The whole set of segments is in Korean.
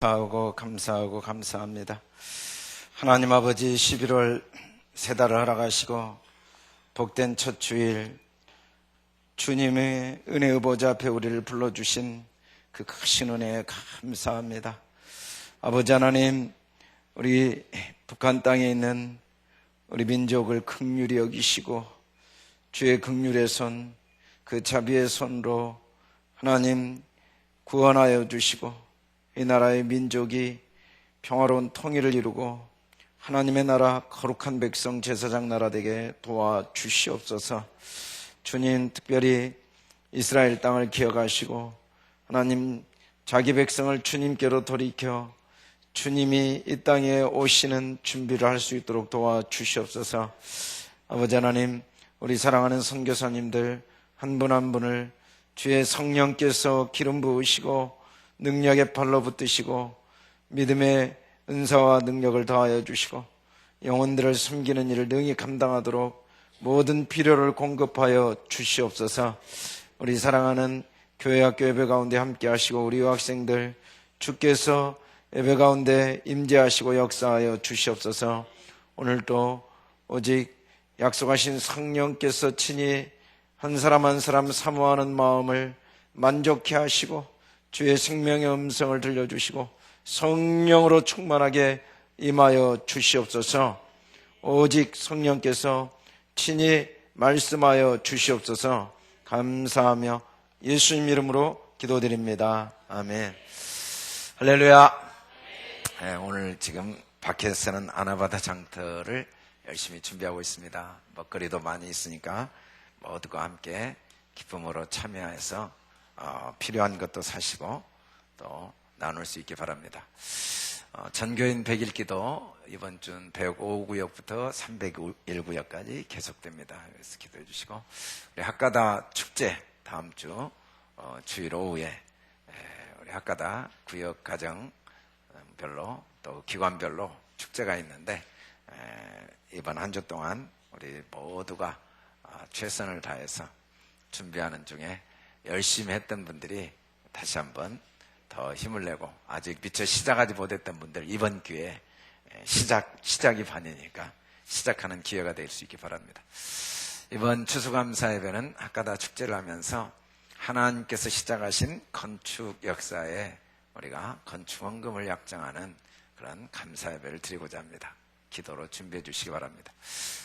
감사하고 감사합니다. 하나님 아버지, 11월 세 달을 허락하시고 복된 첫 주일 주님의 은혜의 보좌 앞에 우리를 불러주신 그 크신 은혜에 감사합니다. 아버지 하나님, 우리 북한 땅에 있는 우리 민족을 긍휼히 여기시고 주의 긍휼의 손, 그 자비의 손으로 하나님 구원하여 주시고 이 나라의 민족이 평화로운 통일을 이루고 하나님의 나라 거룩한 백성 제사장 나라 되게 도와주시옵소서. 주님, 특별히 이스라엘 땅을 기억하시고 하나님 자기 백성을 주님께로 돌이켜 주님이 이 땅에 오시는 준비를 할 수 있도록 도와주시옵소서. 아버지 하나님, 우리 사랑하는 선교사님들 한 분 한 분을 주의 성령께서 기름 부으시고 능력의 팔로 붙드시고 믿음의 은사와 능력을 더하여 주시고 영혼들을 섬기는 일을 능히 감당하도록 모든 필요를 공급하여 주시옵소서. 우리 사랑하는 교회학교 예배 가운데 함께 하시고 우리 유학생들 주께서 예배 가운데 임재하시고 역사하여 주시옵소서. 오늘도 오직 약속하신 성령께서 친히 한 사람 한 사람 사모하는 마음을 만족해 하시고 주의 생명의 음성을 들려주시고 성령으로 충만하게 임하여 주시옵소서. 오직 성령께서 친히 말씀하여 주시옵소서. 감사하며 예수님 이름으로 기도드립니다. 아멘. 할렐루야. 네, 오늘 지금 밖에서는 아나바다 장터를 열심히 준비하고 있습니다. 먹거리도 많이 있으니까 모두가 함께 기쁨으로 참여해서 필요한 것도 사시고 또 나눌 수 있기 바랍니다. 전교인 100일 기도 이번 주 105구역부터 301구역까지 계속됩니다. 그래서 기도해 주시고 우리 학가다 축제 다음 주 주일 오후에 우리 학가다 구역 가정별로 또 기관별로 축제가 있는데 이번 한 주 동안 우리 모두가 최선을 다해서 준비하는 중에 열심히 했던 분들이 다시 한번 더 힘을 내고 아직 미처 시작하지 못했던 분들 이번 기회에 시작이 반이니까 시작하는 기회가 될 수 있기 바랍니다. 이번 추수감사 예배는 학가다 축제를 하면서 하나님께서 시작하신 건축 역사에 우리가 건축원금을 약정하는 그런 감사 예배를 드리고자 합니다. 기도로 준비해 주시기 바랍니다.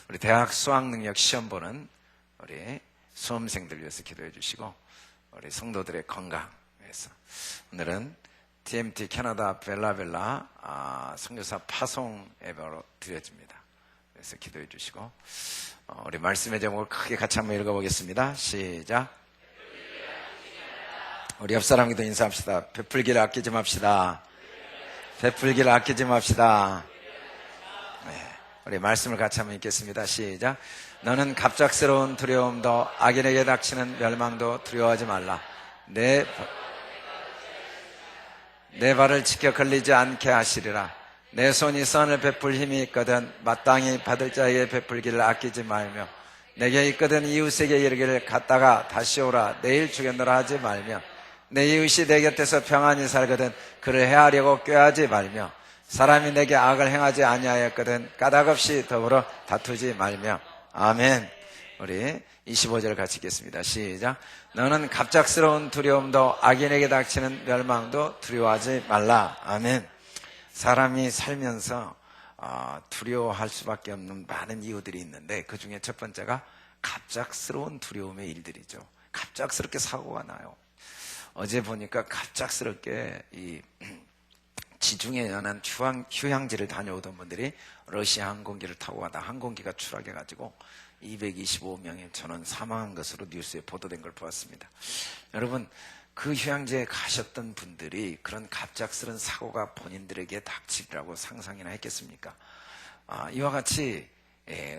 우리 대학 수학능력 시험 보는 우리 수험생들 위해서 기도해 주시고 우리 성도들의 건강 위해서 오늘은 TMT 캐나다 벨라벨라 선교사 파송 예배로 드려집니다. 그래서 기도해 주시고 우리 말씀의 제목을 크게 같이 한번 읽어보겠습니다. 시작. 우리 옆 사람에게도 인사합시다. 베풀기를 아끼지 맙시다. 베풀기를 아끼지 맙시다. 네, 우리 말씀을 같이 한번 읽겠습니다. 시작. 너는 갑작스러운 두려움도 악인에게 닥치는 멸망도 두려워하지 말라. 내 발을 지켜 걸리지 않게 하시리라. 내 손이 선을 베풀 힘이 있거든 마땅히 받을 자에게 베풀기를 아끼지 말며 내게 있거든 이웃에게 이르기를 갔다가 다시 오라 내일 주겠노라 하지 말며 내 이웃이 내 곁에서 평안히 살거든 그를 해하려고 꾀하지 말며 사람이 내게 악을 행하지 아니하였거든 까닭없이 더불어 다투지 말며. 아멘. 우리 25절 같이 읽겠습니다. 시작. 너는 갑작스러운 두려움도 악인에게 닥치는 멸망도 두려워하지 말라. 아멘. 사람이 살면서 두려워할 수밖에 없는 많은 이유들이 있는데 그 중에 첫 번째가 갑작스러운 두려움의 일들이죠. 갑작스럽게 사고가 나요. 어제 보니까 갑작스럽게 이 지중해 연안 휴양지를 다녀오던 분들이 러시아 항공기를 타고 가다 항공기가 추락해가지고 225명의 전원 사망한 것으로 뉴스에 보도된 걸 보았습니다. 여러분, 그 휴양지에 가셨던 분들이 그런 갑작스런 사고가 본인들에게 닥치리라고 상상이나 했겠습니까? 이와 같이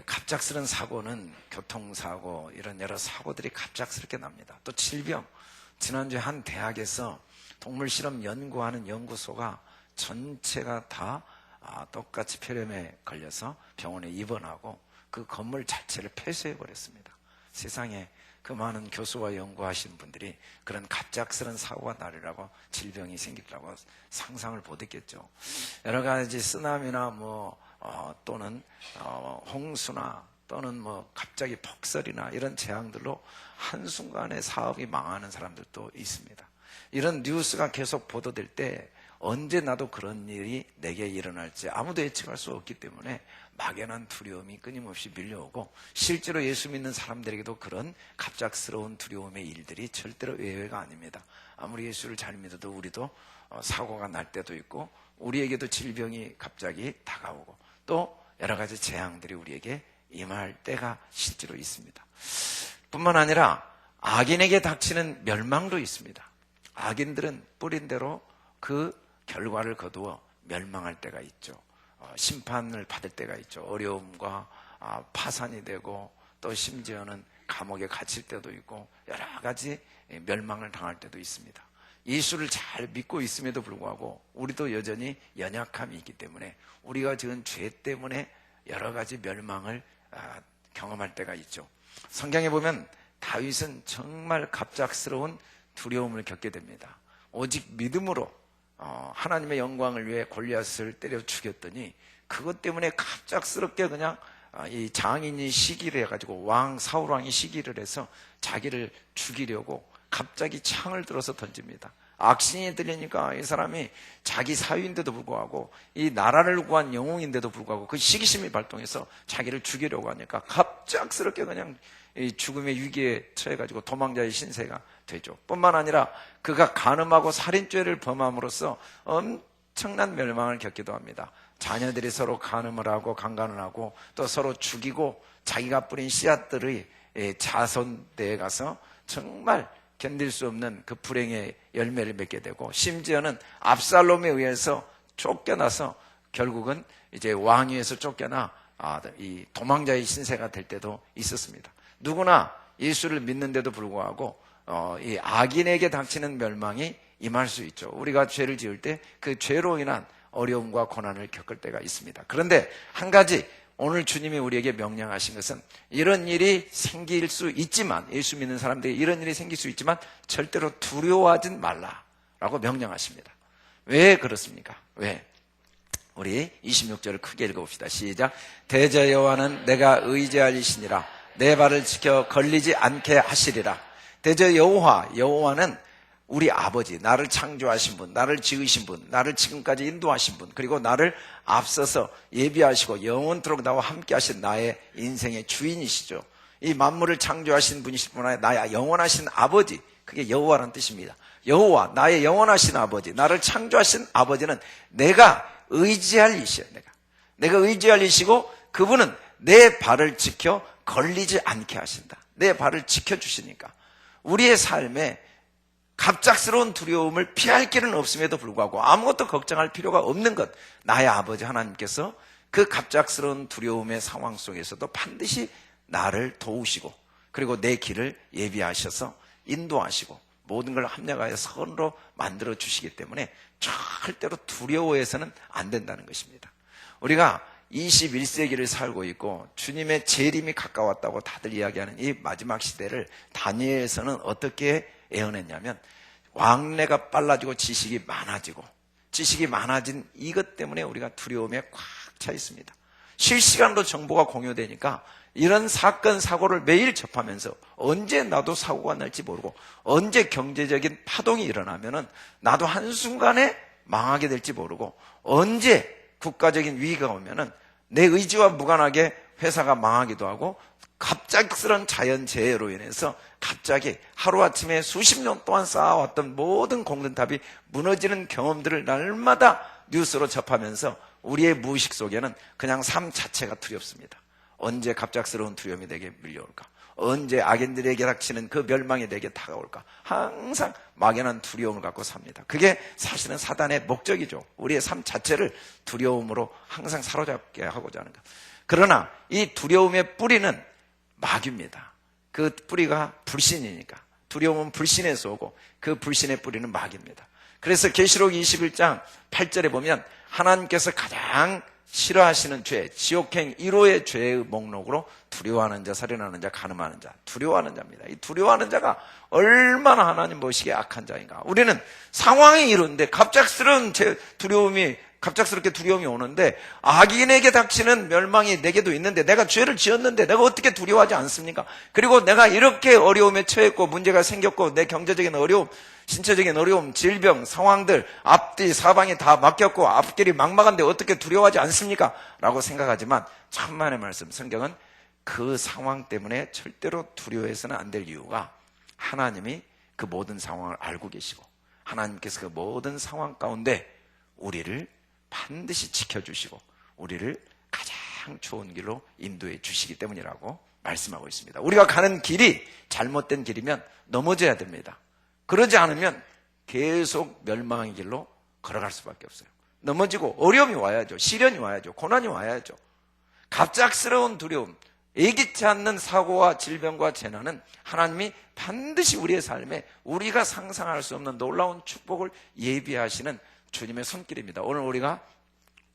갑작스런 사고는 교통사고 이런 여러 사고들이 갑작스럽게 납니다. 또 질병, 지난주에 한 대학에서 동물실험 연구하는 연구소가 전체가 다 똑같이 폐렴에 걸려서 병원에 입원하고 그 건물 자체를 폐쇄해버렸습니다. 세상에 그 많은 교수와 연구하신 분들이 그런 갑작스런 사고가 나리라고, 질병이 생기라고 상상을 못했겠죠. 여러 가지 쓰나미나 또는 홍수나 또는 갑자기 폭설이나 이런 재앙들로 한순간에 사업이 망하는 사람들도 있습니다. 이런 뉴스가 계속 보도될 때 언제 나도 그런 일이 내게 일어날지 아무도 예측할 수 없기 때문에 막연한 두려움이 끊임없이 밀려오고, 실제로 예수 믿는 사람들에게도 그런 갑작스러운 두려움의 일들이 절대로 외회가 아닙니다. 아무리 예수를 잘 믿어도 우리도 사고가 날 때도 있고, 우리에게도 질병이 갑자기 다가오고, 또 여러 가지 재앙들이 우리에게 임할 때가 실제로 있습니다. 뿐만 아니라 악인에게 닥치는 멸망도 있습니다. 악인들은 뿌린 대로 그 결과를 거두어 멸망할 때가 있죠. 심판을 받을 때가 있죠. 어려움과 파산이 되고, 또 심지어는 감옥에 갇힐 때도 있고, 여러 가지 멸망을 당할 때도 있습니다. 예수를 잘 믿고 있음에도 불구하고 우리도 여전히 연약함이 있기 때문에 우리가 지은 죄 때문에 여러 가지 멸망을 경험할 때가 있죠. 성경에 보면 다윗은 정말 갑작스러운 두려움을 겪게 됩니다. 오직 믿음으로 하나님의 영광을 위해 골리앗을 때려 죽였더니, 그것 때문에 갑작스럽게 그냥 이 장인이 시기를 해가지고 왕 사울 왕이 시기를 해서 자기를 죽이려고 갑자기 창을 들어서 던집니다. 악신이 들리니까 이 사람이 자기 사위인데도 불구하고, 이 나라를 구한 영웅인데도 불구하고 그 시기심이 발동해서 자기를 죽이려고 하니까 갑작스럽게 그냥 이 죽음의 위기에 처해가지고 도망자의 신세가 되죠. 뿐만 아니라 그가 간음하고 살인죄를 범함으로써 엄청난 멸망을 겪기도 합니다. 자녀들이 서로 간음을 하고 강간을 하고, 또 서로 죽이고, 자기가 뿌린 씨앗들의 자손대에 가서 정말 견딜 수 없는 그 불행의 열매를 맺게 되고, 심지어는 압살롬에 의해서 쫓겨나서 결국은 이제 왕위에서 쫓겨나 이 도망자의 신세가 될 때도 있었습니다. 누구나 예수를 믿는데도 불구하고 이 악인에게 닥치는 멸망이 임할 수 있죠. 우리가 죄를 지을 때 그 죄로 인한 어려움과 고난을 겪을 때가 있습니다. 그런데 한 가지 오늘 주님이 우리에게 명령하신 것은, 이런 일이 생길 수 있지만, 예수 믿는 사람들이 이런 일이 생길 수 있지만 절대로 두려워하지 말라라고 명령하십니다. 왜 그렇습니까? 왜? 우리 26절을 크게 읽어봅시다. 시작. 대저 여호와는 내가 의지할 이시니라. 내 발을 지켜 걸리지 않게 하시리라. 대저 여호와는 우리 아버지, 나를 창조하신 분, 나를 지으신 분, 나를 지금까지 인도하신 분, 그리고 나를 앞서서 예비하시고 영원토록 나와 함께 하신 나의 인생의 주인이시죠. 이 만물을 창조하신 분이실 뿐 아니라 나의 영원하신 아버지, 그게 여호와라는 뜻입니다. 여호와, 나의 영원하신 아버지, 나를 창조하신 아버지는 내가 의지할 이시야. 내가 의지할 이시고, 그분은 내 발을 지켜 걸리지 않게 하신다. 내 발을 지켜주시니까 우리의 삶에 갑작스러운 두려움을 피할 길은 없음에도 불구하고 아무것도 걱정할 필요가 없는 것, 나의 아버지 하나님께서 그 갑작스러운 두려움의 상황 속에서도 반드시 나를 도우시고, 그리고 내 길을 예비하셔서 인도하시고 모든 걸 합력하여 선으로 만들어 주시기 때문에 절대로 두려워해서는 안 된다는 것입니다. 우리가 21세기를 살고 있고 주님의 재림이 가까웠다고 다들 이야기하는 이 마지막 시대를 다니엘서는 어떻게 예언했냐면, 왕래가 빨라지고 지식이 많아진 이것 때문에 우리가 두려움에 꽉 차 있습니다. 실시간으로 정보가 공유되니까 이런 사건 사고를 매일 접하면서 언제 나도 사고가 날지 모르고, 언제 경제적인 파동이 일어나면은 나도 한순간에 망하게 될지 모르고, 언제 국가적인 위기가 오면은 내 의지와 무관하게 회사가 망하기도 하고, 갑작스런 자연재해로 인해서 갑자기 하루아침에 수십 년 동안 쌓아왔던 모든 공든탑이 무너지는 경험들을 날마다 뉴스로 접하면서 우리의 무의식 속에는 그냥 삶 자체가 두렵습니다. 언제 갑작스러운 두려움이 내게 밀려올까? 언제 악인들에게 닥치는 그 멸망이 내게 다가올까? 항상 막연한 두려움을 갖고 삽니다. 그게 사실은 사단의 목적이죠. 우리의 삶 자체를 두려움으로 항상 사로잡게 하고자 하는 것. 그러나 이 두려움의 뿌리는 마귀입니다. 그 뿌리가 불신이니까. 두려움은 불신에서 오고 그 불신의 뿌리는 마귀입니다. 그래서 계시록 21장 8절에 보면 하나님께서 가장 싫어하시는 죄, 지옥행 1호의 죄의 목록으로 두려워하는 자, 살인하는 자, 간음하는 자, 두려워하는 자입니다. 이 두려워하는 자가 얼마나 하나님 보시기에 악한 자인가. 우리는 상황이 이런데 갑작스럽게 두려움이 오는데, 악인에게 닥치는 멸망이 내게도 있는데, 내가 죄를 지었는데 내가 어떻게 두려워하지 않습니까? 그리고 내가 이렇게 어려움에 처했고 문제가 생겼고 내 경제적인 어려움, 신체적인 어려움, 질병, 상황들 앞뒤 사방이 다 막혔고 앞길이 막막한데 어떻게 두려워하지 않습니까? 라고 생각하지만 천만의 말씀, 성경은 그 상황 때문에 절대로 두려워해서는 안 될 이유가, 하나님이 그 모든 상황을 알고 계시고 하나님께서 그 모든 상황 가운데 우리를 반드시 지켜주시고 우리를 가장 좋은 길로 인도해 주시기 때문이라고 말씀하고 있습니다. 우리가 가는 길이 잘못된 길이면 넘어져야 됩니다. 그러지 않으면 계속 멸망의 길로 걸어갈 수밖에 없어요. 넘어지고 어려움이 와야죠. 시련이 와야죠. 고난이 와야죠. 갑작스러운 두려움, 예기치 않는 사고와 질병과 재난은 하나님이 반드시 우리의 삶에 우리가 상상할 수 없는 놀라운 축복을 예비하시는 주님의 손길입니다. 오늘 우리가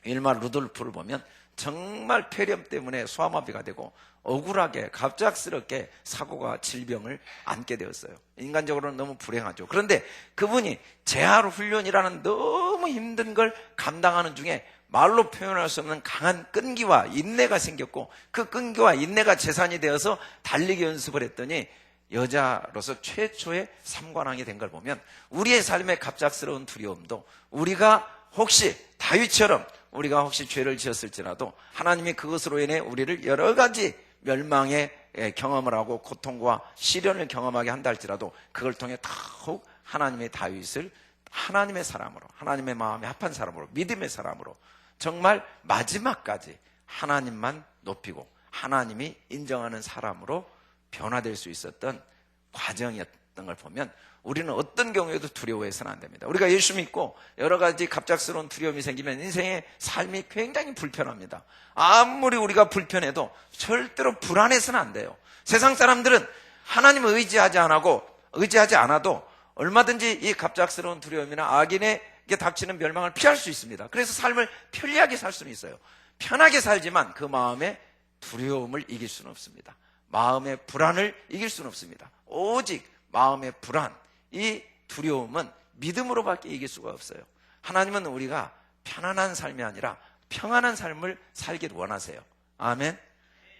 일마 루돌프를 보면 정말 폐렴 때문에 소아마비가 되고 억울하게 갑작스럽게 사고가 질병을 안게 되었어요. 인간적으로는 너무 불행하죠. 그런데 그분이 재활 훈련이라는 너무 힘든 걸 감당하는 중에 말로 표현할 수 없는 강한 끈기와 인내가 생겼고, 그 끈기와 인내가 재산이 되어서 달리기 연습을 했더니 여자로서 최초의 삼관왕이 된 걸 보면, 우리의 삶의 갑작스러운 두려움도 우리가 혹시 다윗처럼 우리가 혹시 죄를 지었을지라도 하나님이 그것으로 인해 우리를 여러 가지 멸망의 경험을 하고 고통과 시련을 경험하게 한다 할지라도 그걸 통해 더욱 하나님의 다윗을 하나님의 사람으로, 하나님의 마음에 합한 사람으로, 믿음의 사람으로 정말 마지막까지 하나님만 높이고 하나님이 인정하는 사람으로 변화될 수 있었던 과정이었던 걸 보면 우리는 어떤 경우에도 두려워해서는 안 됩니다. 우리가 예수 믿고 여러 가지 갑작스러운 두려움이 생기면 인생의 삶이 굉장히 불편합니다. 아무리 우리가 불편해도 절대로 불안해서는 안 돼요. 세상 사람들은 하나님을 의지하지 않아도 얼마든지 이 갑작스러운 두려움이나 악인에게 닥치는 멸망을 피할 수 있습니다. 그래서 삶을 편리하게 살 수는 있어요. 편하게 살지만 그 마음의 두려움을 이길 수는 없습니다. 마음의 불안을 이길 수는 없습니다. 오직 마음의 불안, 이 두려움은 믿음으로밖에 이길 수가 없어요. 하나님은 우리가 편안한 삶이 아니라 평안한 삶을 살기를 원하세요. 아멘.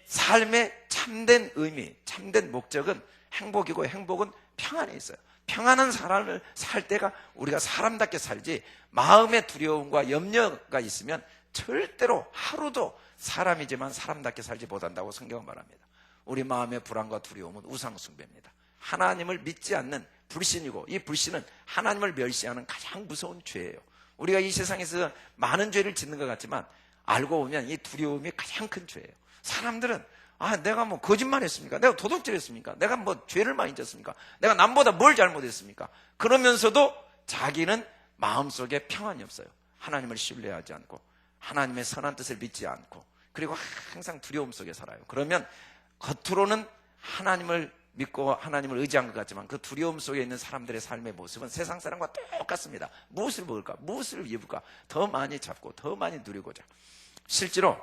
삶의 참된 의미, 참된 목적은 행복이고 행복은 평안에 있어요. 평안한 삶을 살 때가 우리가 사람답게 살지, 마음의 두려움과 염려가 있으면 절대로 하루도 사람이지만 사람답게 살지 못한다고 성경은 말합니다. 우리 마음의 불안과 두려움은 우상숭배입니다. 하나님을 믿지 않는 불신이고, 이 불신은 하나님을 멸시하는 가장 무서운 죄예요. 우리가 이 세상에서 많은 죄를 짓는 것 같지만 알고 보면 이 두려움이 가장 큰 죄예요. 사람들은 내가 뭐 거짓말했습니까? 내가 도둑질했습니까? 내가 뭐 죄를 많이 졌습니까? 내가 남보다 뭘 잘못했습니까? 그러면서도 자기는 마음속에 평안이 없어요. 하나님을 신뢰하지 않고 하나님의 선한 뜻을 믿지 않고, 그리고 항상 두려움 속에 살아요. 그러면 겉으로는 하나님을 믿고 하나님을 의지한 것 같지만 그 두려움 속에 있는 사람들의 삶의 모습은 세상 사람과 똑같습니다. 무엇을 먹을까? 무엇을 입을까? 더 많이 잡고 더 많이 누리고자. 실제로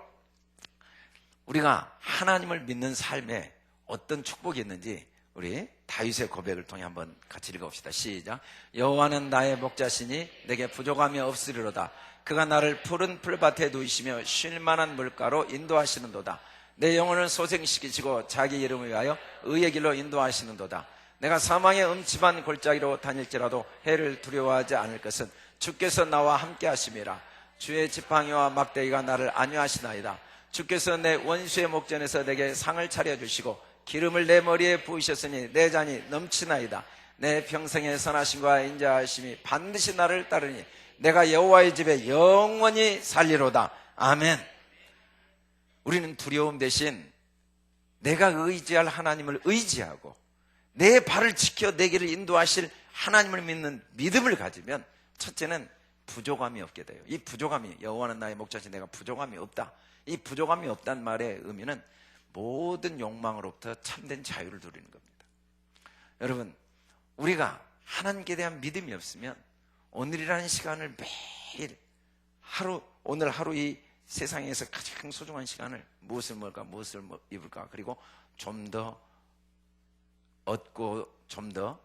우리가 하나님을 믿는 삶에 어떤 축복이 있는지 우리 다윗의 고백을 통해 한번 같이 읽어봅시다. 시작. 여호와는 나의 목자시니 내게 부족함이 없으리로다. 그가 나를 푸른 풀밭에 누이시며 쉴 만한 물가로 인도하시는도다. 내 영혼을 소생시키시고 자기 이름을 위하여 의의 길로 인도하시는도다. 내가 사망의 음침한 골짜기로 다닐지라도 해를 두려워하지 않을 것은 주께서 나와 함께 하심이라. 주의 지팡이와 막대기가 나를 안위하시나이다. 주께서 내 원수의 목전에서 내게 상을 차려주시고 기름을 내 머리에 부으셨으니 내 잔이 넘치나이다. 내 평생의 선하심과 인자하심이 반드시 나를 따르니 내가 여호와의 집에 영원히 살리로다. 아멘. 우리는 두려움 대신 내가 의지할 하나님을 의지하고 내 발을 지켜 내 길을 인도하실 하나님을 믿는 믿음을 가지면, 첫째는 부족함이 없게 돼요. 이 부족함이, 여호와는 나의 목자시 내가 부족함이 없다. 이 부족함이 없다는 말의 의미는 모든 욕망으로부터 참된 자유를 누리는 겁니다. 여러분, 우리가 하나님께 대한 믿음이 없으면 오늘이라는 시간을 매일 오늘 하루 이 세상에서 가장 소중한 시간을 무엇을 먹을까, 무엇을 입을까, 그리고 좀 더 얻고 좀 더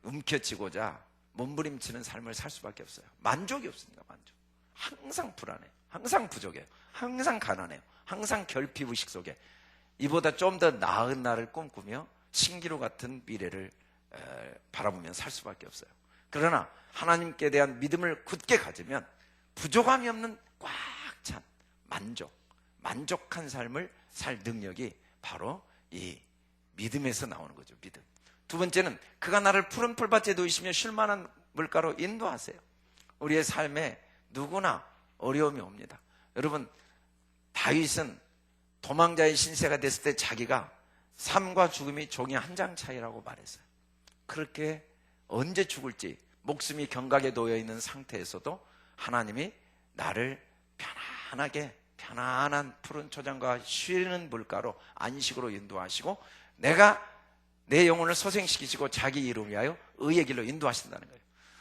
움켜쥐고자 몸부림치는 삶을 살 수밖에 없어요. 만족이 없습니다. 만족. 항상 불안해요. 항상 부족해요. 항상 가난해요. 항상 결핍의식 속에 이보다 좀 더 나은 날을 꿈꾸며 신기루 같은 미래를 바라보며 살 수밖에 없어요. 그러나 하나님께 대한 믿음을 굳게 가지면 부족함이 없는 꽉 찬 만족한 삶을 살 능력이 바로 이 믿음에서 나오는 거죠. 믿음. 두 번째는 그가 나를 푸른 풀밭에 놓이시며 쉴만한 물가로 인도하세요. 우리의 삶에 누구나 어려움이 옵니다. 여러분, 다윗은 도망자의 신세가 됐을 때 자기가 삶과 죽음이 종이 한 장 차이라고 말했어요. 그렇게 언제 죽을지 목숨이 경각에 놓여 있는 상태에서도 하나님이 나를 편안한 푸른 초장과 쉬는 물가로 안식으로 인도하시고 내가 내 영혼을 소생시키시고 자기 이름 위하여 의의 길로 인도하신다는 거예요.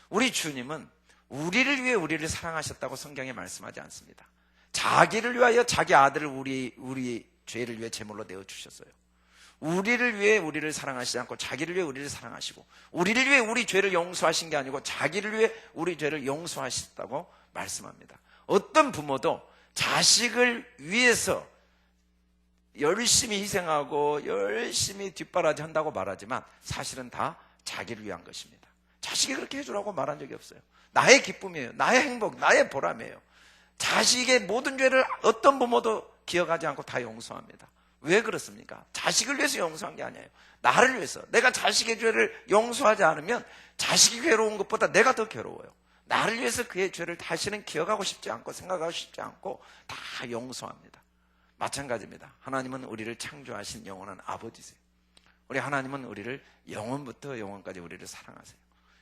우리 주님은 우리를 위해 우리를 사랑하셨다고 성경에 말씀하지 않습니다. 자기를 위하여 자기 아들을 우리 죄를 위해 제물로 내어주셨어요. 우리를 위해 우리를 사랑하시지 않고 자기를 위해 우리를 사랑하시고 우리를 위해 우리 죄를 용서하신 게 아니고 자기를 위해 우리 죄를 용서하셨다고 말씀합니다. 어떤 부모도 자식을 위해서 열심히 희생하고 열심히 뒷바라지 한다고 말하지만 사실은 다 자기를 위한 것입니다. 자식이 그렇게 해주라고 말한 적이 없어요. 나의 기쁨이에요. 나의 행복, 나의 보람이에요. 자식의 모든 죄를 어떤 부모도 기억하지 않고 다 용서합니다. 왜 그렇습니까? 자식을 위해서 용서한 게 아니에요. 나를 위해서. 내가 자식의 죄를 용서하지 않으면 자식이 괴로운 것보다 내가 더 괴로워요. 나를 위해서 그의 죄를 다시는 기억하고 싶지 않고 생각하고 싶지 않고 다 용서합니다. 마찬가지입니다. 하나님은 우리를 창조하신 영원한 아버지세요. 우리 하나님은 우리를 영원부터 영원까지 우리를 사랑하세요.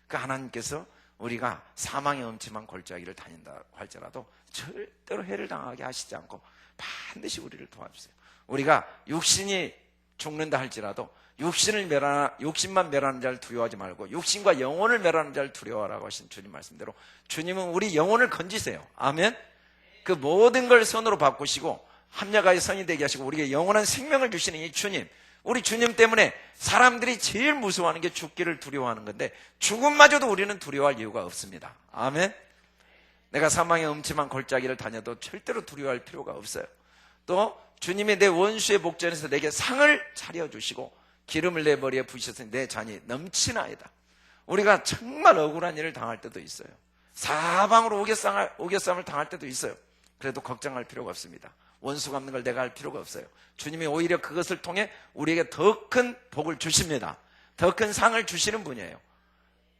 그 하나님께서 우리가 사망의 음침한 골짜기를 다닌다고 할지라도 절대로 해를 당하게 하시지 않고 반드시 우리를 도와주세요. 우리가 육신이 죽는다 할지라도 육신만 멸하는 자를 두려워하지 말고 육신과 영혼을 멸하는 자를 두려워하라고 하신 주님 말씀대로 주님은 우리 영혼을 건지세요. 아멘. 그 모든 걸 선으로 바꾸시고 합력하여 선이 되게 하시고 우리에게 영원한 생명을 주시는 이 주님, 우리 주님 때문에 사람들이 제일 무서워하는 게 죽기를 두려워하는 건데 죽음마저도 우리는 두려워할 이유가 없습니다. 아멘. 내가 사망의 음침한 골짜기를 다녀도 절대로 두려워할 필요가 없어요. 또 주님이 내 원수의 목전에서 내게 상을 차려주시고 기름을 내 머리에 부으셨으니 내 잔이 넘치나이다. 우리가 정말 억울한 일을 당할 때도 있어요. 사방으로 오개쌈을 당할 때도 있어요. 그래도 걱정할 필요가 없습니다. 원수 갚는 걸 내가 할 필요가 없어요. 주님이 오히려 그것을 통해 우리에게 더 큰 복을 주십니다. 더 큰 상을 주시는 분이에요.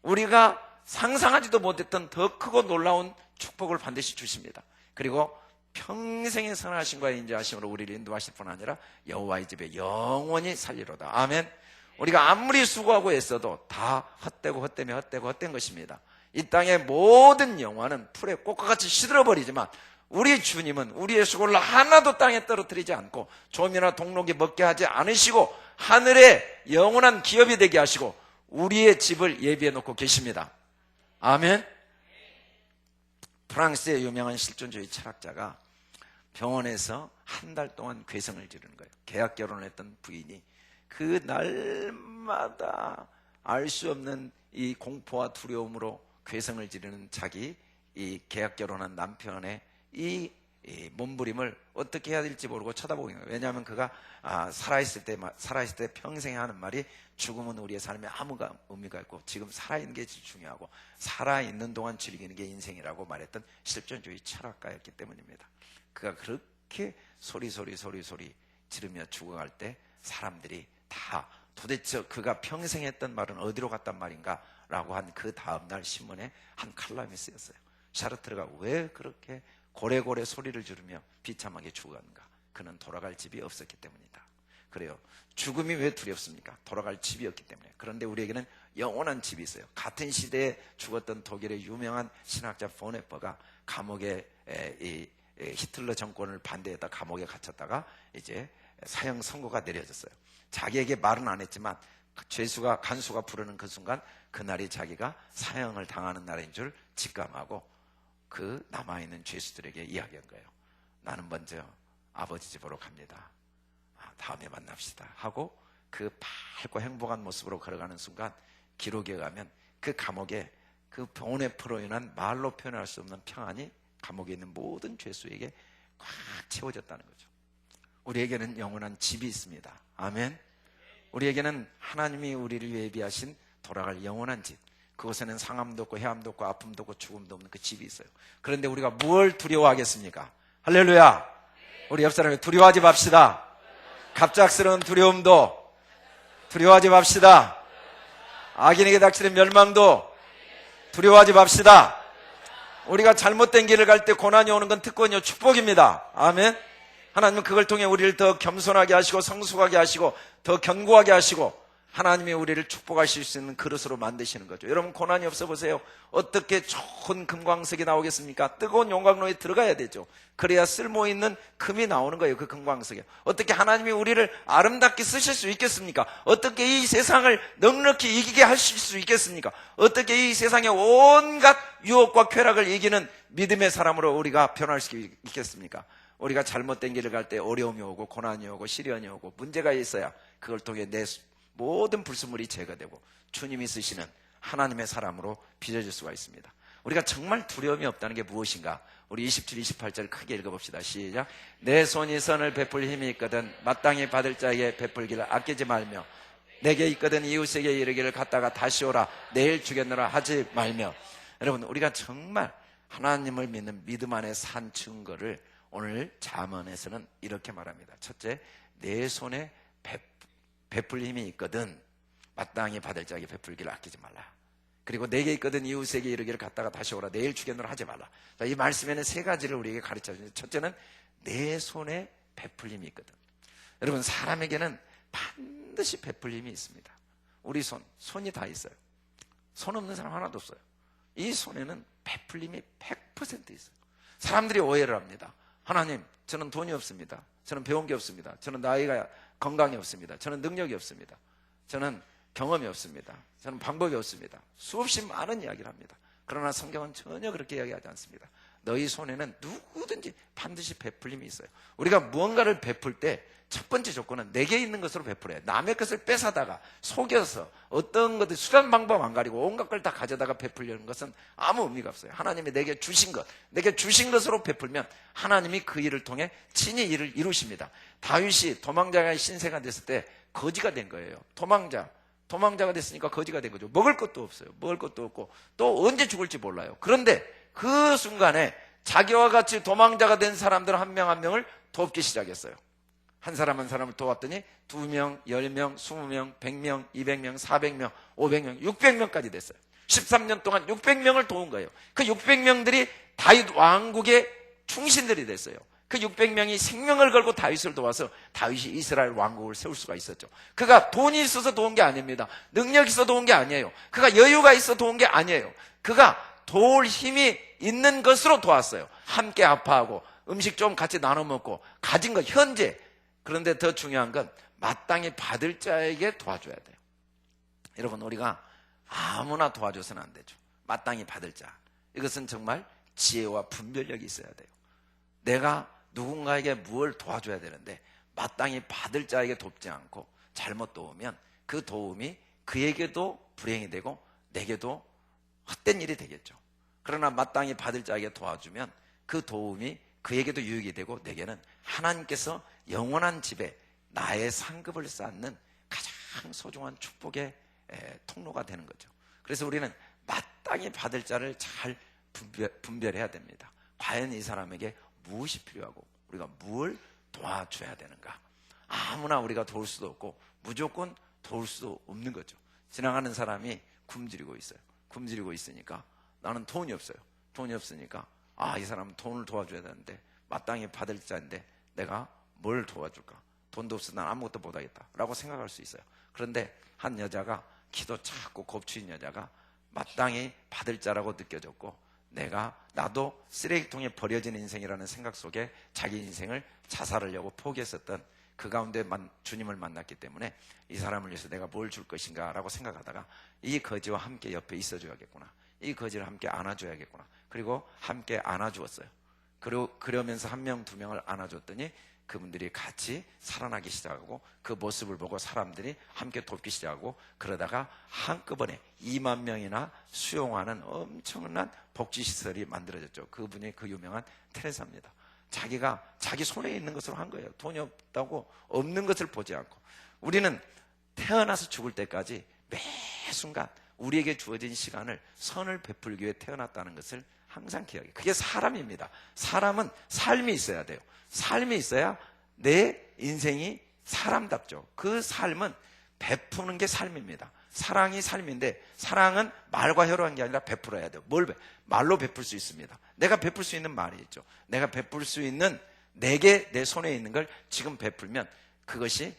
우리가 상상하지도 못했던 더 크고 놀라운 축복을 반드시 주십니다. 그리고 평생의 선하심과 인자하심으로 우리를 인도하실 뿐 아니라 여호와의 집에 영원히 살리로다. 아멘. 우리가 아무리 수고하고 애써도 다 헛된 것입니다. 이 땅의 모든 영화는 풀의 꽃과 같이 시들어버리지만 우리 주님은 우리의 수고를 하나도 땅에 떨어뜨리지 않고 조미나 동록이 먹게 하지 않으시고 하늘의 영원한 기업이 되게 하시고 우리의 집을 예비해 놓고 계십니다. 아멘. 프랑스의 유명한 실존주의 철학자가 병원에서 한 달 동안 괴성을 지르는 거예요. 계약 결혼을 했던 부인이 그 날마다 알 수 없는 이 공포와 두려움으로 괴성을 지르는 자기 이 계약 결혼한 남편의 이 몸부림을 어떻게 해야 될지 모르고 쳐다보고 있는 거예요. 왜냐하면 그가 살아있을 때 평생 하는 말이 죽음은 우리의 삶에 아무 의미가 없고 지금 살아있는 게 제일 중요하고 살아있는 동안 즐기는 게 인생이라고 말했던 실존주의 철학가였기 때문입니다. 그가 그렇게 소리 지르며 죽어갈 때 사람들이 다 도대체 그가 평생 했던 말은 어디로 갔단 말인가 라고 한 그 다음날 신문에 한 칼럼이 쓰였어요. 샤르트르가 왜 그렇게 고래고래 소리를 지르며 비참하게 죽었는가? 그는 돌아갈 집이 없었기 때문이다. 그래요. 죽음이 왜 두렵습니까? 돌아갈 집이 없기 때문에. 그런데 우리에게는 영원한 집이 있어요. 같은 시대에 죽었던 독일의 유명한 신학자 포네퍼가 감옥에 히틀러 정권을 반대했다 감옥에 갇혔다가 이제 사형 선고가 내려졌어요. 자기에게 말은 안 했지만 간수가 부르는 그 순간 그날이 자기가 사형을 당하는 날인 줄 직감하고 그 남아있는 죄수들에게 이야기한 거예요. 나는 먼저 아버지 집으로 갑니다. 다음에 만납시다 하고 그 밝고 행복한 모습으로 걸어가는 순간 기록에 가면 그 감옥에 그 보내프로 인한 말로 표현할 수 없는 평안이 감옥에 있는 모든 죄수에게 꽉 채워졌다는 거죠. 우리에게는 영원한 집이 있습니다. 아멘. 우리에게는 하나님이 우리를 예비하신 돌아갈 영원한 집, 그곳에는 상함도 없고 해함도 없고 아픔도 없고 죽음도 없는 그 집이 있어요. 그런데 우리가 뭘 두려워하겠습니까? 할렐루야. 우리 옆 사람에게 두려워하지 맙시다. 갑작스러운 두려움도 두려워하지 맙시다. 악인에게 닥치는 멸망도 두려워하지 맙시다. 우리가 잘못된 길을 갈 때 고난이 오는 건 특권이요 축복입니다. 아멘. 하나님은 그걸 통해 우리를 더 겸손하게 하시고 성숙하게 하시고 더 견고하게 하시고 하나님이 우리를 축복하실 수 있는 그릇으로 만드시는 거죠. 여러분, 고난이 없어 보세요. 어떻게 좋은 금광석이 나오겠습니까? 뜨거운 용광로에 들어가야 되죠. 그래야 쓸모있는 금이 나오는 거예요. 그 금광석에. 어떻게 하나님이 우리를 아름답게 쓰실 수 있겠습니까? 어떻게 이 세상을 넉넉히 이기게 하실 수 있겠습니까? 어떻게 이 세상의 온갖 유혹과 쾌락을 이기는 믿음의 사람으로 우리가 변할 수 있겠습니까? 우리가 잘못된 길을 갈 때 어려움이 오고 고난이 오고 시련이 오고 문제가 있어야 그걸 통해 내 모든 불순물이 제거되고 주님이 쓰시는 하나님의 사람으로 빚어질 수가 있습니다. 우리가 정말 두려움이 없다는 게 무엇인가? 우리 27, 28절 크게 읽어봅시다. 시작. 내 손이 선을 베풀 힘이 있거든 마땅히 받을 자에게 베풀기를 아끼지 말며 내게 있거든 이웃에게 이르기를 갔다가 다시 오라 내일 주겠노라 하지 말며. 여러분, 우리가 정말 하나님을 믿는 믿음 안에 산 증거를 오늘 잠언에서는 이렇게 말합니다. 첫째, 내 손에 베풀 힘이 있거든 마땅히 받을 자에게 베풀기를 아끼지 말라. 그리고 내게 있거든 이웃에게 이르기를 갔다가 다시 오라 내일 주겠노라 하지 말라. 자, 이 말씀에는 세 가지를 우리에게 가르쳐 주는데, 첫째는 내 손에 베풀 힘이 있거든. 여러분, 사람에게는 반드시 베풀 힘이 있습니다. 우리 손이 다 있어요. 손 없는 사람 하나도 없어요. 이 손에는 베풀 힘이 100% 있어요. 사람들이 오해를 합니다. 하나님, 저는 돈이 없습니다. 저는 배운 게 없습니다. 저는 나이가 건강이 없습니다. 저는 능력이 없습니다. 저는 경험이 없습니다. 저는 방법이 없습니다. 수없이 많은 이야기를 합니다. 그러나 성경은 전혀 그렇게 이야기하지 않습니다. 너희 손에는 누구든지 반드시 베풀림이 있어요. 우리가 무언가를 베풀 때 첫 번째 조건은 내게 있는 것으로 베풀어요. 남의 것을 뺏어다가 속여서 어떤 것들 수단 방법 안 가리고 온갖 걸 다 가져다가 베풀려는 것은 아무 의미가 없어요. 하나님이 내게 주신 것, 내게 주신 것으로 베풀면 하나님이 그 일을 통해 친히 일을 이루십니다. 다윗이 도망자가 신세가 됐을 때 거지가 된 거예요. 도망자가 됐으니까 거지가 된 거죠. 먹을 것도 없어요. 먹을 것도 없고 또 언제 죽을지 몰라요. 그런데 그 순간에 자기와 같이 도망자가 된 사람들 한 명 한 명을 돕기 시작했어요. 한 사람 한 사람을 도왔더니 2명, 10명, 20명, 100명, 200명, 400명, 500명, 600명까지 됐어요. 13년 동안 600명을 도운 거예요. 그 600명들이 다윗 왕국의 충신들이 됐어요. 그 600명이 생명을 걸고 다윗을 도와서 다윗이 이스라엘 왕국을 세울 수가 있었죠. 그가 돈이 있어서 도운 게 아닙니다. 능력이 있어 도운 게 아니에요. 그가 여유가 있어 도운 게 아니에요. 그가 도울 힘이 있는 것으로 도왔어요. 함께 아파하고 음식 좀 같이 나눠 먹고 가진 것 현재. 그런데 더 중요한 건 마땅히 받을 자에게 도와줘야 돼요. 여러분, 우리가 아무나 도와줘서는 안 되죠. 마땅히 받을 자. 이것은 정말 지혜와 분별력이 있어야 돼요. 내가 누군가에게 무엇을 도와줘야 되는데 마땅히 받을 자에게 돕지 않고 잘못 도우면 그 도움이 그에게도 불행이 되고 내게도 헛된 일이 되겠죠. 그러나 마땅히 받을 자에게 도와주면 그 도움이 그에게도 유익이 되고 내게는 하나님께서 영원한 집에 나의 상급을 쌓는 가장 소중한 축복의 통로가 되는 거죠. 그래서 우리는 마땅히 받을 자를 잘 분별해야 됩니다. 과연 이 사람에게 무엇이 필요하고 우리가 뭘 도와줘야 되는가. 아무나 우리가 도울 수도 없고 무조건 도울 수도 없는 거죠. 지나가는 사람이 굶주리고 있어요. 굶주리고 있으니까 나는 돈이 없어요. 돈이 없으니까 이 사람은 돈을 도와줘야 되는데 마땅히 받을 자인데 내가 뭘 도와줄까? 돈도 없어 난 아무것도 못하겠다 라고 생각할 수 있어요. 그런데 한 여자가 키도 작고 곱추인 여자가 마땅히 받을 자라고 느껴졌고 나도 쓰레기통에 버려진 인생이라는 생각 속에 자기 인생을 자살하려고 포기했었던 그 가운데 주님을 만났기 때문에 이 사람을 위해서 내가 뭘 줄 것인가 라고 생각하다가 이 거지와 함께 옆에 있어줘야겠구나. 이 거지를 함께 안아줘야겠구나. 그리고 함께 안아주었어요. 그러면서 한 명, 두 명을 안아줬더니 그분들이 같이 살아나기 시작하고 그 모습을 보고 사람들이 함께 돕기 시작하고 그러다가 한꺼번에 2만 명이나 수용하는 엄청난 복지시설이 만들어졌죠. 그분이 그 유명한 테레사입니다. 자기가 자기 손에 있는 것으로 한 거예요. 돈이 없다고 없는 것을 보지 않고. 우리는 태어나서 죽을 때까지 매 순간 우리에게 주어진 시간을 선을 베풀기 위해 태어났다는 것을 항상 기억해요. 그게 사람입니다. 사람은 삶이 있어야 돼요. 삶이 있어야 내 인생이 사람답죠. 그 삶은 베푸는 게 삶입니다. 사랑이 삶인데 사랑은 말과 혀로 한 게 아니라 베풀어야 돼요. 말로 베풀 수 있습니다. 내가 베풀 수 있는 말이 있죠. 내가 베풀 수 있는 내게 내 손에 있는 걸 지금 베풀면 그것이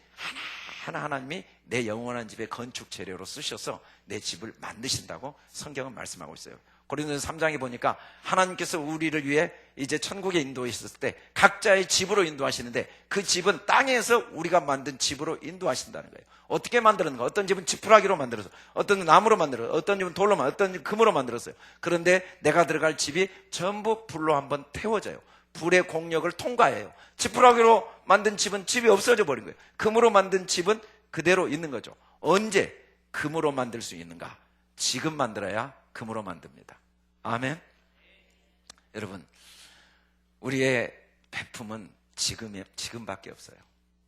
하나님이 내 영원한 집의 건축 재료로 쓰셔서 내 집을 만드신다고 성경은 말씀하고 있어요. 고린도서 3장에 보니까 하나님께서 우리를 위해 이제 천국에 인도하셨을 때 각자의 집으로 인도하시는데 그 집은 땅에서 우리가 만든 집으로 인도하신다는 거예요. 어떻게 만들었는가? 어떤 집은 지푸라기로 만들어서, 어떤 집은 나무로 만들어서, 어떤 집은 돌로 만들어서, 어떤 집은 금으로 만들었어요. 그런데 내가 들어갈 집이 전부 불로 한번 태워져요. 불의 공력을 통과해요. 지푸라기로 만든 집은 집이 없어져 버린 거예요. 금으로 만든 집은 그대로 있는 거죠. 언제 금으로 만들 수 있는가? 지금 만들어야 금으로 만듭니다. 아멘. 여러분, 우리의 베품은 지금밖에 없어요.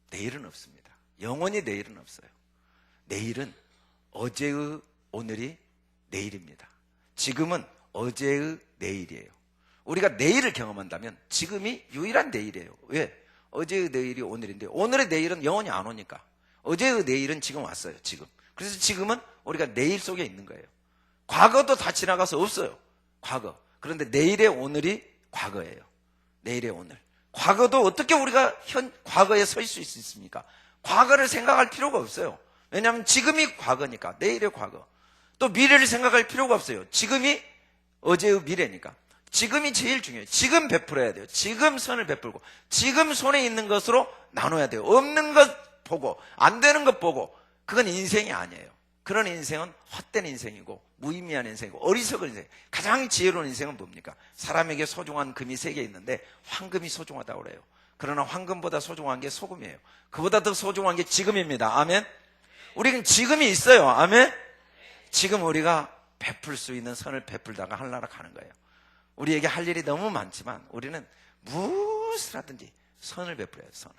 내일은 없습니다. 영원히 내일은 없어요. 내일은 어제의 오늘이 내일입니다. 지금은 어제의 내일이에요. 우리가 내일을 경험한다면 지금이 유일한 내일이에요. 왜? 어제의 내일이 오늘인데 오늘의 내일은 영원히 안 오니까. 어제의 내일은 지금 왔어요. 지금. 그래서 지금은 우리가 내일 속에 있는 거예요. 과거도 다 지나가서 없어요. 과거. 그런데 내일의 오늘이 과거예요. 내일의 오늘. 과거도 어떻게 우리가 과거에 서 있을 수 있습니까? 과거를 생각할 필요가 없어요. 왜냐하면 지금이 과거니까. 내일의 과거. 또 미래를 생각할 필요가 없어요. 지금이 어제의 미래니까. 지금이 제일 중요해요. 지금 베풀어야 돼요. 지금 선을 베풀고 지금 손에 있는 것으로 나눠야 돼요. 없는 것 보고 안 되는 것 보고 그건 인생이 아니에요. 그런 인생은 헛된 인생이고 무의미한 인생이고 어리석은 인생. 가장 지혜로운 인생은 뭡니까? 사람에게 소중한 금이 3개 있는데 황금이 소중하다고 그래요. 그러나 황금보다 소중한 게 소금이에요. 그보다 더 소중한 게 지금입니다. 아멘. 우리는 지금이 있어요. 아멘. 지금 우리가 베풀 수 있는 선을 베풀다가 하늘나라 가는 거예요. 우리에게 할 일이 너무 많지만 우리는 무엇을 하든지 선을 베풀어야 해요. 선을.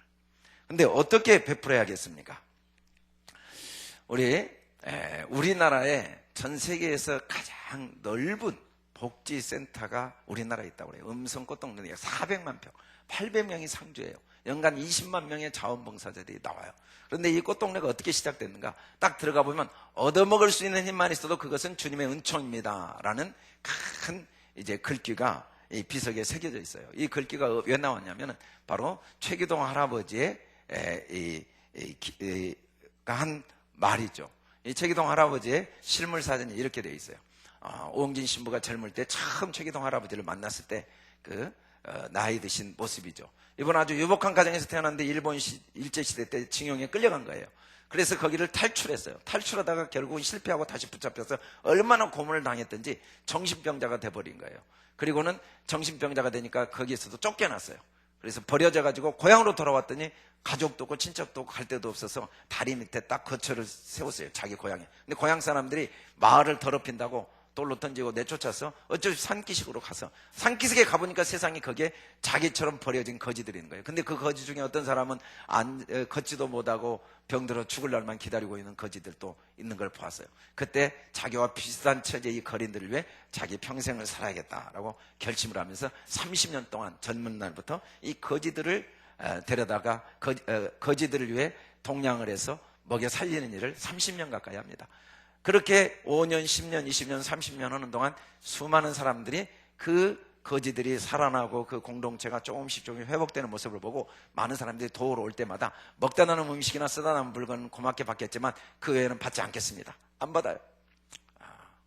근데 어떻게 베풀어야겠습니까? 우리나라에 전 세계에서 가장 넓은 복지센터가 우리나라에 있다고 그래요. 음성꽃동네가 400만 평, 800명이 상주해요. 연간 20만 명의 자원봉사자들이 나와요. 그런데 이 꽃동네가 어떻게 시작됐는가? 딱 들어가 보면 얻어먹을 수 있는 힘만 있어도 그것은 주님의 은총입니다. 라는 큰 이제 글귀가 이 비석에 새겨져 있어요. 이 글귀가 왜 나왔냐면은 바로 최기동 할아버지의 한 말이죠. 이 최기동 할아버지의 실물 사진이 이렇게 되어 있어요. 오홍진 신부가 젊을 때 처음 최기동 할아버지를 만났을 때 나이 드신 모습이죠. 이분 아주 유복한 가정에서 태어났는데 일본 일제시대 때 징용에 끌려간 거예요. 그래서 거기를 탈출했어요. 탈출하다가 결국은 실패하고 다시 붙잡혀서 얼마나 고문을 당했던지 정신병자가 돼버린 거예요. 그리고는 정신병자가 되니까 거기에서도 쫓겨났어요. 그래서 버려져 가지고 고향으로 돌아왔더니 가족도 없고 친척도 없고 갈 데도 없어서 다리 밑에 딱 거처를 세웠어요. 자기 고향에. 근데 고향 사람들이 마을을 더럽힌다고 돌로 던지고 내쫓아서 어쩔 수 없이 산기슭으로 가서 산기슭에 가보니까 세상이 거기에 자기처럼 버려진 거지들이 있는 거예요. 근데 그 거지 중에 어떤 사람은 걷지도 못하고 병들어 죽을 날만 기다리고 있는 거지들도 있는 걸 보았어요. 그때 자기와 비슷한 처지의 이 거린들을 위해 자기 평생을 살아야겠다라고 결심을 하면서 30년 동안 젊은 날부터 이 거지들을 데려다가 거지들을 위해 동냥을 해서 먹여 살리는 일을 30년 가까이 합니다. 그렇게 5년, 10년, 20년, 30년 하는 동안 수많은 사람들이 그 거지들이 살아나고 그 공동체가 조금씩 회복되는 모습을 보고 많은 사람들이 도우러 올 때마다 먹다 남은 음식이나 쓰다 남은 물건은 고맙게 받겠지만 그 외에는 받지 않겠습니다. 안 받아요.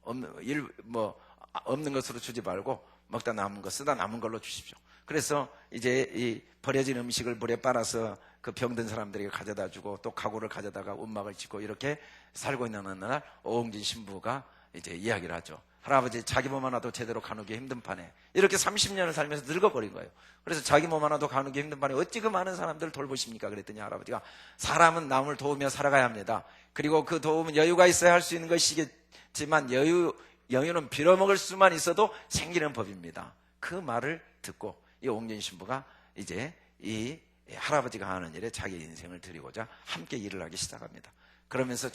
없는 것으로 주지 말고 먹다 남은 거 쓰다 남은 걸로 주십시오. 그래서 이제 이 버려진 음식을 물에 빨아서 그 병든 사람들에게 가져다 주고 또 가구를 가져다가 움막을 짓고 이렇게 살고 있는 어느 날 오홍진 신부가 이제 이야기를 하죠. 할아버지 자기 몸 하나도 제대로 가누기 힘든 판에 이렇게 30년을 살면서 늙어버린 거예요. 그래서 자기 몸 하나도 가누기 힘든 판에 어찌 그 많은 사람들을 돌보십니까? 그랬더니 할아버지가 사람은 남을 도우며 살아가야 합니다. 그리고 그 도움은 여유가 있어야 할 수 있는 것이겠지만 여유는 빌어먹을 수만 있어도 생기는 법입니다. 그 말을 듣고 이 옥년 신부가 이제 이 할아버지가 하는 일에 자기 인생을 드리고자 함께 일을 하기 시작합니다. 그러면서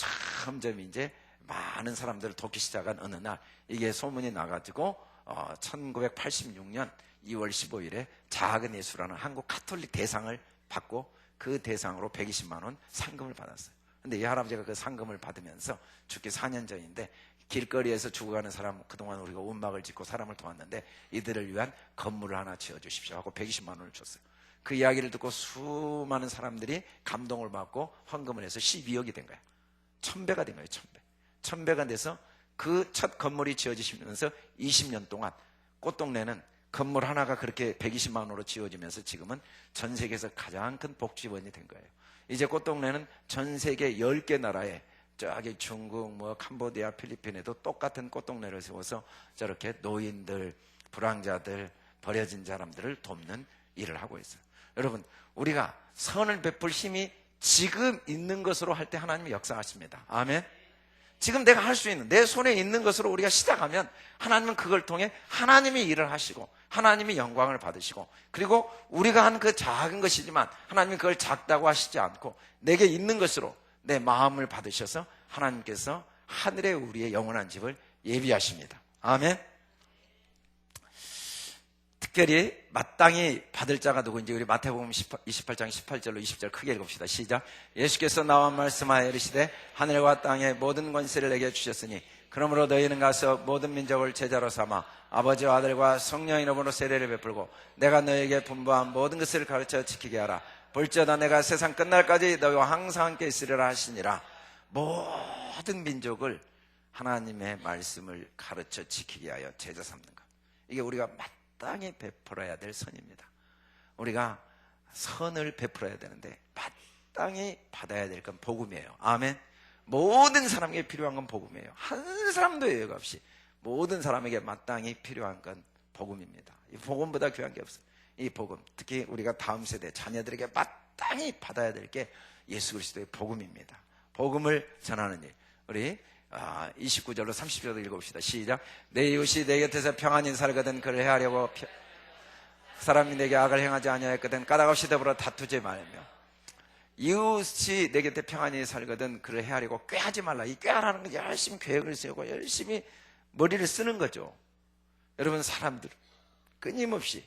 점점 이제 많은 사람들을 돕기 시작한 어느 날 이게 소문이 나가지고 1986년 2월 15일에 작은 예수라는 한국 가톨릭 대상을 받고 그 대상으로 120만 원 상금을 받았어요. 근데 이 할아버지가 그 상금을 받으면서 죽기 4년 전인데 길거리에서 죽어가는 사람, 그동안 우리가 운막을 짓고 사람을 도왔는데 이들을 위한 건물을 하나 지어주십시오 하고 120만 원을 줬어요. 그 이야기를 듣고 수많은 사람들이 감동을 받고 헌금을 해서 12억이 된 거예요. 1000배가 된 거예요. 1000배가 돼서 그 첫 건물이 지어지시면서 20년 동안 꽃동네는 건물 하나가 그렇게 120만 원으로 지어지면서 지금은 전 세계에서 가장 큰 복지원이 된 거예요. 이제 꽃동네는 전 세계 10개 나라에 저기 중국, 캄보디아, 필리핀에도 똑같은 꽃동네를 세워서 저렇게 노인들, 불황자들, 버려진 사람들을 돕는 일을 하고 있어요. 여러분, 우리가 선을 베풀 힘이 지금 있는 것으로 할 때 하나님이 역사하십니다. 아멘. 지금 내가 할 수 있는 내 손에 있는 것으로 우리가 시작하면 하나님은 그걸 통해 하나님이 일을 하시고 하나님이 영광을 받으시고, 그리고 우리가 한 그 작은 것이지만 하나님이 그걸 작다고 하시지 않고 내게 있는 것으로 내 마음을 받으셔서 하나님께서 하늘에 우리의 영원한 집을 예비하십니다. 아멘. 특별히 마땅히 받을 자가 누구인지 우리 마태복음 28장 18절로 20절 크게 읽읍시다. 시작. 예수께서 나와 말씀하여 이르시되 하늘과 땅의 모든 권세를 내게 주셨으니 그러므로 너희는 가서 모든 민족을 제자로 삼아 아버지와 아들과 성령 이름으로 세례를 베풀고 내가 너희에게 분부한 모든 것을 가르쳐 지키게 하라. 볼지어다 내가 세상 끝날까지 너희와 항상 함께 있으리라 하시니라. 모든 민족을 하나님의 말씀을 가르쳐 지키게 하여 제자 삼는 것, 이게 우리가 마땅히 베풀어야 될 선입니다. 우리가 선을 베풀어야 되는데 마땅히 받아야 될 건 복음이에요. 아멘. 모든 사람에게 필요한 건 복음이에요. 한 사람도 예외가 없이 모든 사람에게 마땅히 필요한 건 복음입니다. 이 복음보다 귀한 게 없어요. 이 복음, 특히 우리가 다음 세대 자녀들에게 마땅히 받아야 될 게 예수 그리스도의 복음입니다. 복음을 전하는 일. 우리 29절로 30절로 읽어봅시다. 시작. 내 이웃이 내 곁에서 평안히 살거든 그를 해하려고 사람이 내게 악을 행하지 아니하였거든 까닭없이 더불어 다투지 말며. 이웃이 내 곁에 평안히 살거든 그를 해하려고 꾀하지 말라. 이 꾀하라는 건 열심히 계획을 세우고 열심히 머리를 쓰는 거죠. 여러분, 사람들 끊임없이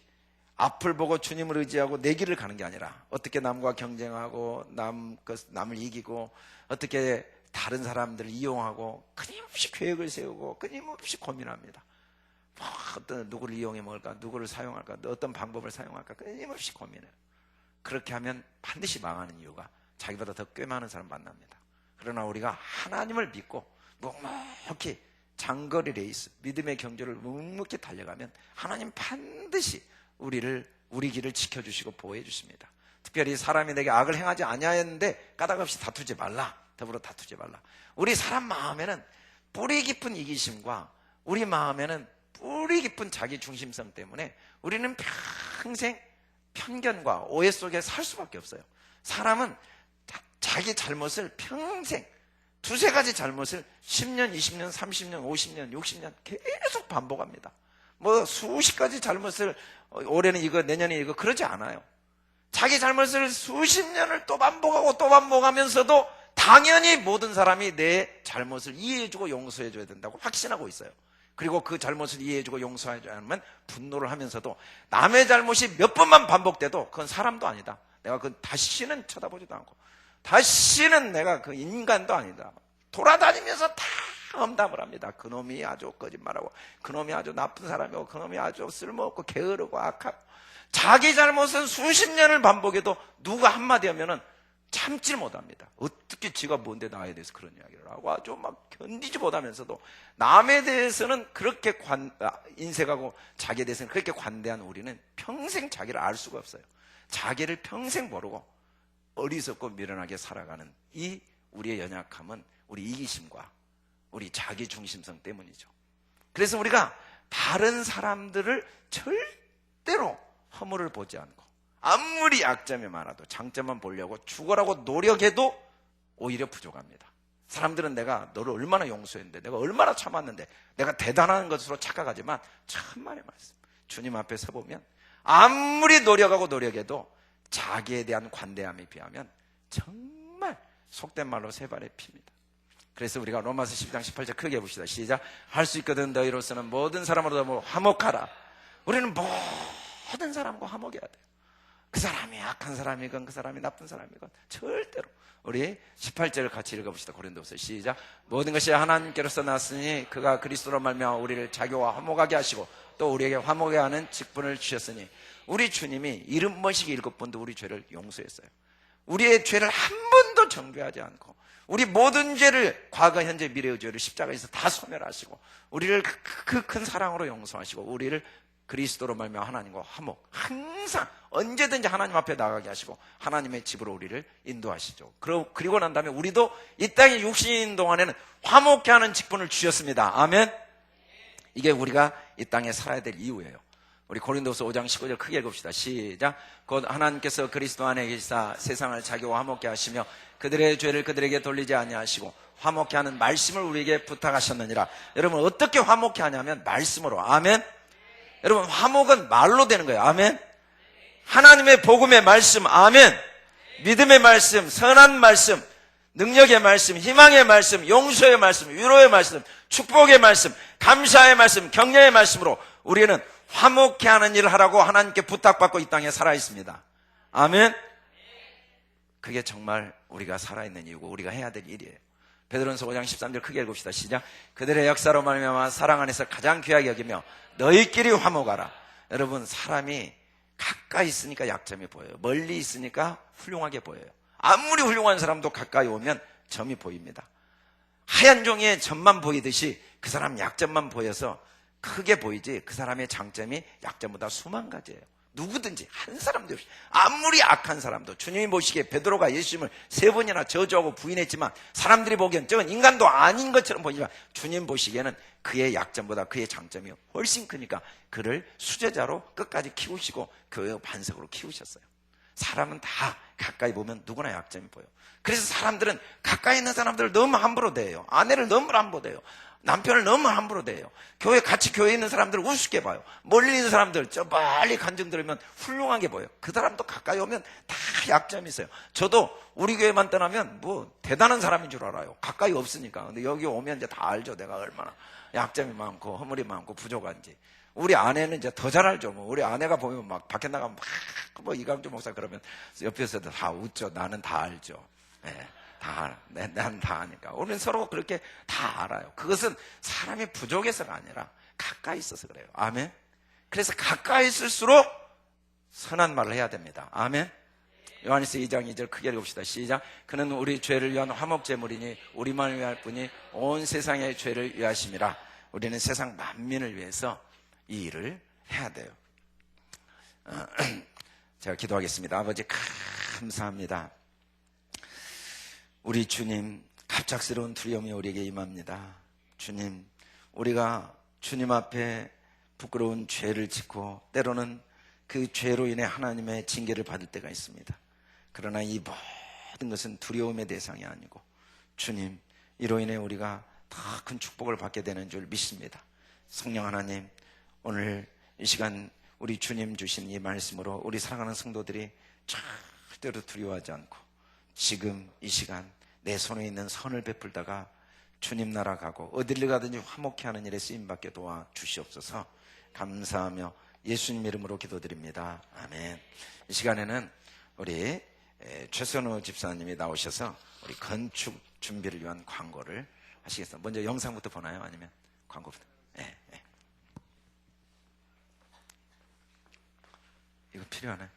앞을 보고 주님을 의지하고 내 길을 가는 게 아니라 어떻게 남과 경쟁하고 남을 이기고 어떻게 다른 사람들을 이용하고 끊임없이 계획을 세우고 끊임없이 고민합니다. 어떤 누구를 이용해 먹을까, 누구를 사용할까, 어떤 방법을 사용할까 끊임없이 고민해요. 그렇게 하면 반드시 망하는 이유가 자기보다 더 꽤 많은 사람 만납니다. 그러나 우리가 하나님을 믿고 묵묵히 장거리 레이스, 믿음의 경주를 묵묵히 달려가면 하나님 반드시 우리 길을 지켜주시고 보호해 주십니다. 특별히 사람이 내게 악을 행하지 아니하였는데 까닭없이 다투지 말라. 더불어 다투지 말라. 우리 사람 마음에는 뿌리 깊은 이기심과 우리 마음에는 뿌리 깊은 자기 중심성 때문에 우리는 평생 편견과 오해 속에 살 수밖에 없어요. 사람은 자기 잘못을 평생 두세 가지 잘못을 10년, 20년, 30년, 50년, 60년 계속 반복합니다. 수십 가지 잘못을 올해는 이거, 내년에 이거 그러지 않아요. 자기 잘못을 수십 년을 또 반복하고 또 반복하면서도 당연히 모든 사람이 내 잘못을 이해해주고 용서해줘야 된다고 확신하고 있어요. 그리고 그 잘못을 이해해주고 용서하지 않으면 분노를 하면서도 남의 잘못이 몇 번만 반복돼도 그건 사람도 아니다. 내가 그 다시는 쳐다보지도 않고 다시는 내가 그 인간도 아니다. 돌아다니면서 다 험담을 합니다. 그놈이 아주 거짓말하고 그놈이 아주 나쁜 사람이고 그놈이 아주 쓸모없고 게으르고 악하고. 자기 잘못은 수십 년을 반복해도 누가 한마디 하면은 참질 못합니다. 어떻게 지가 뭔데 나에 대해서 그런 이야기를 하고 아주 막 견디지 못하면서도 남에 대해서는 그렇게 인색하고 자기에 대해서는 그렇게 관대한 우리는 평생 자기를 알 수가 없어요. 자기를 평생 모르고 어리석고 미련하게 살아가는 이 우리의 연약함은 우리 이기심과 우리 자기 중심성 때문이죠. 그래서 우리가 다른 사람들을 절대로 허물을 보지 않고 아무리 약점이 많아도 장점만 보려고 죽어라고 노력해도 오히려 부족합니다. 사람들은 내가 너를 얼마나 용서했는데, 내가 얼마나 참았는데, 내가 대단한 것으로 착각하지만 천만의 말씀, 주님 앞에 서보면 아무리 노력해도 자기에 대한 관대함에 비하면 정말 속된 말로 세 발의 피입니다. 그래서 우리가 로마서 12장 18절 크게 봅시다. 시작. 할 수 있거든 너희로서는 모든 사람으로도 화목하라. 우리는 모든 사람과 화목해야 돼요. 그 사람이 악한 사람이건 그 사람이 나쁜 사람이건 절대로. 우리 18절을 같이 읽어봅시다. 고린도서 시작. 모든 것이 하나님께로서 났으니 그가 그리스도로 말미암아 우리를 자기와 화목하게 하시고 또 우리에게 화목해 하는 직분을 주셨으니, 우리 주님이 77번도 우리 죄를 용서했어요. 우리의 죄를 한 번도 정죄하지 않고 우리 모든 죄를, 과거 현재 미래의 죄를 십자가에서 다 소멸하시고 우리를 그 큰 사랑으로 용서하시고 우리를 그리스도로 말미암아 하나님과 화목, 항상 언제든지 하나님 앞에 나가게 하시고 하나님의 집으로 우리를 인도하시죠. 그리고 난 다음에 우리도 이 땅에 육신인 동안에는 화목케 하는 직분을 주셨습니다. 아멘. 이게 우리가 이 땅에 살아야 될 이유예요. 우리 고린도서 5장 15절 크게 읽읍시다. 시작. 곧 하나님께서 그리스도 안에 계시사 세상을 자기와 화목케 하시며 그들의 죄를 그들에게 돌리지 아니하시고 화목케 하는 말씀을 우리에게 부탁하셨느니라. 여러분, 어떻게 화목케 하냐면 말씀으로. 아멘. 여러분, 화목은 말로 되는 거예요. 아멘. 하나님의 복음의 말씀. 아멘. 믿음의 말씀, 선한 말씀, 능력의 말씀, 희망의 말씀, 용서의 말씀, 위로의 말씀, 축복의 말씀, 감사의 말씀, 격려의 말씀으로 우리는 화목케 하는 일을 하라고 하나님께 부탁받고 이 땅에 살아있습니다. 아멘. 그게 정말 우리가 살아있는 이유고 우리가 해야 될 일이에요. 베드로전서 5장 13절 크게 읽읍시다. 시작. 그들의 역사로 말미암아 사랑 안에서 가장 귀하게 여기며 너희끼리 화목하라. 여러분, 사람이 가까이 있으니까 약점이 보여요. 멀리 있으니까 훌륭하게 보여요. 아무리 훌륭한 사람도 가까이 오면 점이 보입니다. 하얀 종이에 점만 보이듯이 그 사람 약점만 보여서 크게 보이지 그 사람의 장점이 약점보다 수만 가지예요. 누구든지 한 사람도 없이, 아무리 악한 사람도, 주님이 보시기에 베드로가 예수님을 3번이나 저주하고 부인했지만 사람들이 보기엔 저건 인간도 아닌 것처럼 보이지만 주님 보시기에는 그의 약점보다 그의 장점이 훨씬 크니까 그를 수제자로 끝까지 키우시고 그 반석으로 키우셨어요. 사람은 다 가까이 보면 누구나 약점이 보여요. 그래서 사람들은 가까이 있는 사람들을 너무 함부로 대해요. 아내를 너무 함부로 대해요. 남편을 너무 함부로 대해요. 같이 교회에 있는 사람들을 우습게 봐요. 멀리 있는 사람들 저 빨리 간증 들으면 훌륭하게 보여요. 그 사람도 가까이 오면 다 약점이 있어요. 저도 우리 교회만 떠나면 뭐 대단한 사람인 줄 알아요. 가까이 없으니까. 근데 여기 오면 이제 다 알죠. 내가 얼마나 약점이 많고 허물이 많고 부족한지. 우리 아내는 이제 더 잘 알죠. 뭐 우리 아내가 보면 막 밖에 나가면 막 이강주 목사 그러면 옆에서도 다 웃죠. 나는 다 알죠. 네. 다 알아. 난 다 아니까. 우리는 서로 그렇게 다 알아요. 그것은 사람이 부족해서가 아니라 가까이 있어서 그래요. 아멘. 그래서 가까이 있을수록 선한 말을 해야 됩니다. 아멘. 요한일서 2장 2절 크게 읽읍시다. 시작. 그는 우리 죄를 위한 화목제물이니 우리만을 위할 뿐이 온 세상의 죄를 위하심이라. 우리는 세상 만민을 위해서 이 일을 해야 돼요. 제가 기도하겠습니다. 아버지, 감사합니다. 우리 주님, 갑작스러운 두려움이 우리에게 임합니다. 주님, 우리가 주님 앞에 부끄러운 죄를 짓고 때로는 그 죄로 인해 하나님의 징계를 받을 때가 있습니다. 그러나 이 모든 것은 두려움의 대상이 아니고 주님, 이로 인해 우리가 더 큰 축복을 받게 되는 줄 믿습니다. 성령 하나님, 오늘 이 시간 우리 주님 주신 이 말씀으로 우리 사랑하는 성도들이 절대로 두려워하지 않고 지금 이 시간 내 손에 있는 선을 베풀다가 주님 나라 가고 어디를 가든지 화목케 하는 일에 쓰임받게 도와주시옵소서. 감사하며 예수님 이름으로 기도드립니다. 아멘. 이 시간에는 우리 최선우 집사님이 나오셔서 우리 건축 준비를 위한 광고를 하시겠습니다. 먼저 영상부터 보나요? 아니면 광고부터? 네, 네. 이거 필요하네.